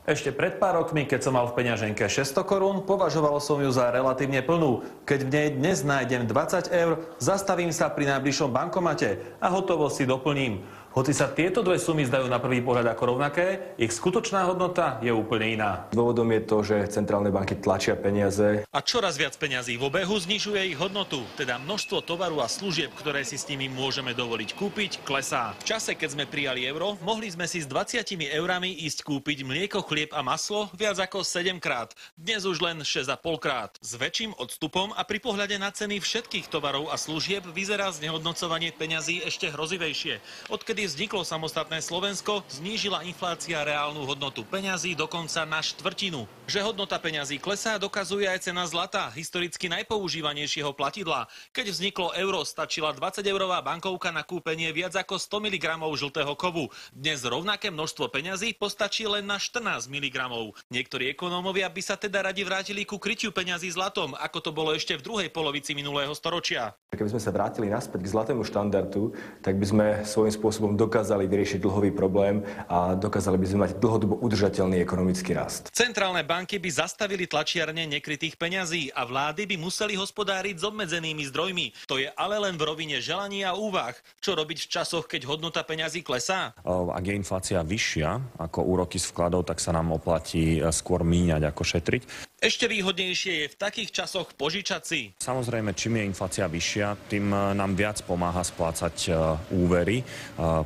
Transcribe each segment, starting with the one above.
Ešte pred pár rokmi, keď som mal v peňaženke 600 korún, považoval som ju za relatívne plnú. Keď v nej dnes nájdem 20 eur, zastavím sa pri najbližšom bankomate a hotovo si doplním. Hoci sa tieto dve sumy zdajú na prvý pohľad ako rovnaké, ich skutočná hodnota je úplne iná. Dôvodom je to, že centrálne banky tlačia peniaze. A čoraz viac peňazí v obehu znižuje ich hodnotu, teda množstvo tovaru a služieb, ktoré si s nimi môžeme dovoliť kúpiť, klesá. V čase, keď sme prijali euro, mohli sme si s 20 eurami ísť kúpiť mlieko, chlieb a maslo viac ako 7 krát. Dnes už len 6,5 krát. S väčším odstupom a pri pohľade na ceny všetkých tovarov a služieb vyzerá znehodnocovanie peňazí ešte hrozivejšie. Odkedy vzniklo samostatné Slovensko, znížila inflácia reálnu hodnotu peňazí dokonca na štvrtinu. Že hodnota peňazí klesá, dokazuje aj cena zlata, historicky najpoužívanejšieho platidla. Keď vzniklo euro, stačila 20-eurová bankovka na kúpenie viac ako 100 mg žltého kovu. Dnes rovnaké množstvo peňazí postačí len na 14 mg. Niektorí ekonómovia by sa teda radi vrátili ku krytiu peňazí zlatom, ako to bolo ešte v druhej polovici minulého storočia. Keby sme sa vrátili naspäť k zlatému štandardu, tak by sme svojím spôsobom dokázali vyriešiť dlhový problém a dokázali by sme mať dlhodobo udržateľný ekonomický rast. Centrálne banky by zastavili tlačiarne nekrytých peňazí a vlády by museli hospodáriť s obmedzenými zdrojmi. To je ale len v rovine želaní a úvah. Čo robiť v časoch, keď hodnota peňazí klesá? Ak je inflácia vyššia ako úroky z vkladov, tak sa nám oplatí skôr míňať ako šetriť. Ešte výhodnejšie je v takých časoch požičať si. Samozrejme, čím je inflácia vyššia, tým nám viac pomáha splácať úvery,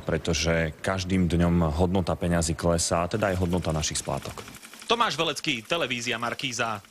pretože každým dňom hodnota peňazí klesá, teda aj hodnota našich splátok. Tomáš Velecký, televízia Markíza.